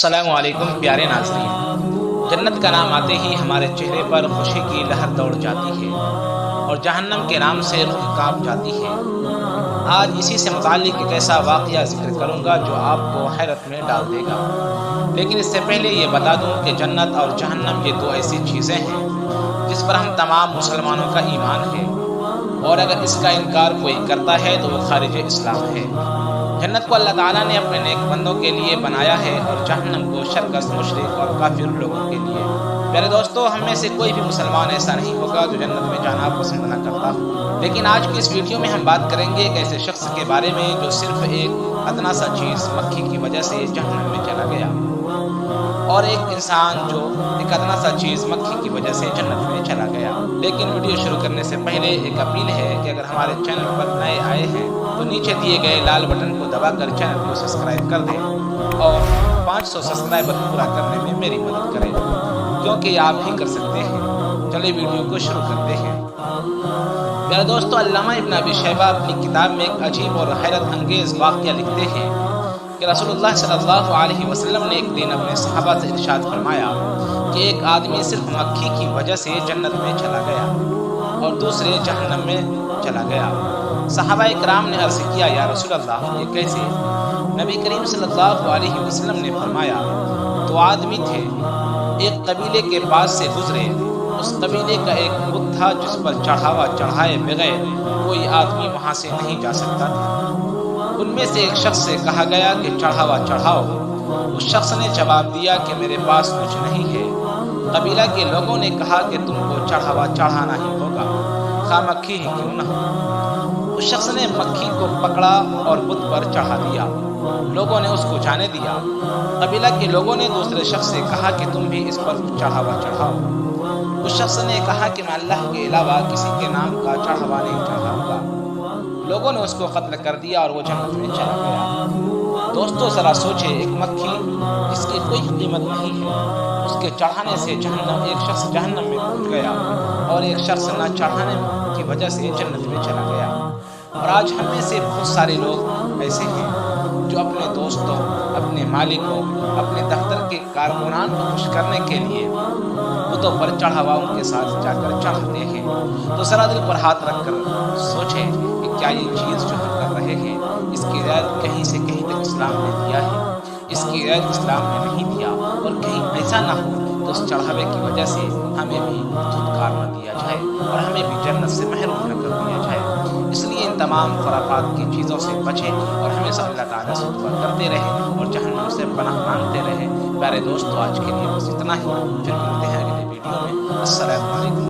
السلام علیکم پیارے ناظرین، جنت کا نام آتے ہی ہمارے چہرے پر خوشی کی لہر دوڑ جاتی ہے اور جہنم کے نام سے روح کانپ جاتی ہے۔ آج اسی سے متعلق ایک ایسا واقعہ ذکر کروں گا جو آپ کو حیرت میں ڈال دے گا، لیکن اس سے پہلے یہ بتا دوں کہ جنت اور جہنم یہ دو ایسی چیزیں ہیں جس پر ہم تمام مسلمانوں کا ایمان ہے، اور اگر اس کا انکار کوئی کرتا ہے تو وہ خارج اسلام ہے۔ جنت کو اللہ تعالیٰ نے اپنے نیک بندوں کے لیے بنایا ہے اور جہنم کو شرکس، مشرک اور کافر لوگوں کے لیے۔ میرے دوستو، ہم میں سے کوئی بھی مسلمان ایسا نہیں ہوگا جو جنت میں جانا پسند نہ کرتا ہو، لیکن آج کی اس ویڈیو میں ہم بات کریں گے ایک ایسے شخص کے بارے میں جو صرف ایک ادنا سا چیز مکھی کی وجہ سے جہنم میں چلا گیا، اور ایک انسان جو ایک ادنا سا چیز مکھی کی وجہ سے جنت میں چلا گیا۔ لیکن ویڈیو شروع کرنے سے پہلے ایک اپیل ہے کہ اگر ہمارے چینل پر نئے آئے ہیں تو نیچے دیے گئے لال بٹن کو دبا کر چینل کو سبسکرائب کر دیں اور 500 سبسکرائبر پورا کرنے میں میری مدد کریں، کیونکہ آپ ہی کر سکتے ہیں۔ چلے ویڈیو کو شروع کرتے ہیں۔ میرے دوستو، علامہ ابن ابی شیبہ اپنی کتاب میں ایک عجیب اور حیرت انگیز واقعہ لکھتے ہیں کہ رسول اللہ صلی اللہ علیہ وسلم نے ایک دن اپنے صحابہ سے ارشاد فرمایا کہ ایک آدمی صرف مکھی کی وجہ سے جنت میں چلا گیا اور دوسرے جہنم میں چلا گیا۔ صحابہ اکرام نے عرض کیا، یا رسول اللہ، یہ کیسے؟ نبی کریم صلی اللہ علیہ وسلم نے فرمایا، دو آدمی تھے، ایک قبیلے کے پاس سے گزرے، اس قبیلے کا ایک بت تھا جس پر چڑھاوا چڑھائے بغیر کوئی آدمی وہاں سے نہیں جا سکتا تھا۔ ان میں سے ایک شخص سے کہا گیا کہ چڑھاوا چڑھاؤ۔ اس شخص نے جواب دیا کہ میرے پاس کچھ نہیں ہے۔ قبیلہ کے لوگوں نے کہا کہ تم کو چڑھاوا چڑھانا ہی ہوگا، خواہ مکھی ہی کیوں نہ ہو۔ اس شخص نے مکھی کو پکڑا اور بت پر چڑھا دیا۔ لوگوں نے اس کو جانے دیا۔ قبیلہ کے لوگوں نے دوسرے شخص سے کہا کہ تم بھی اس پر کچھ چڑھاوا چڑھاؤ۔ اس شخص نے کہا کہ میں اللہ کے علاوہ کسی کے نام کا چڑھاوا نہیں چڑھاؤں گا۔ لوگوں نے اس کو قتل کر دیا اور وہ جنت میں چلا گیا۔ دوستو، ذرا سوچے، ایک مکھی جس کی کوئی قیمت نہیں ہے، اس کے چڑھانے سے ایک شخص جہنم میں پہنچ گیا اور ایک شخص نہ چڑھانے کی وجہ سے جنت میں چلا گیا۔ اور آج ہم میں سے بہت سارے لوگ ایسے ہیں جو اپنے دوستوں، اپنے مالکوں، اپنے دفتر کے کارکنان کو خوش کرنے کے لیے بتوں پر چڑھاوا ان کے ساتھ جا کر چڑھاتے ہیں۔ تو ذرا دل پر ہاتھ رکھ کر سوچیں کہ کیا یہ چیز جو ہم کر رہے ہیں اس کی رعایت کہیں سے کہیں تک اسلام نے دیا ہے؟ اس کی رعایت اسلام نے نہیں دیا، اور کہیں ایسا نہ ہو کہ اس چڑھاوے کی وجہ سے ہمیں بھی دھتکار نہ دیا جائے اور ہمیں بھی جنت سے محروم نہ کر دیا جائے۔ اس لیے ان تمام خرافات کی چیزوں سے بچیں اور ہمیشہ اللہ تعالیٰ سے دعا کرتے رہیں اور جہنم سے پناہ مانگتے رہیں۔ پیارے دوستو، آج کے لیے بس اتنا ہی، پھر ملتے ہیں اگلے ویڈیو میں۔ السلام علیکم۔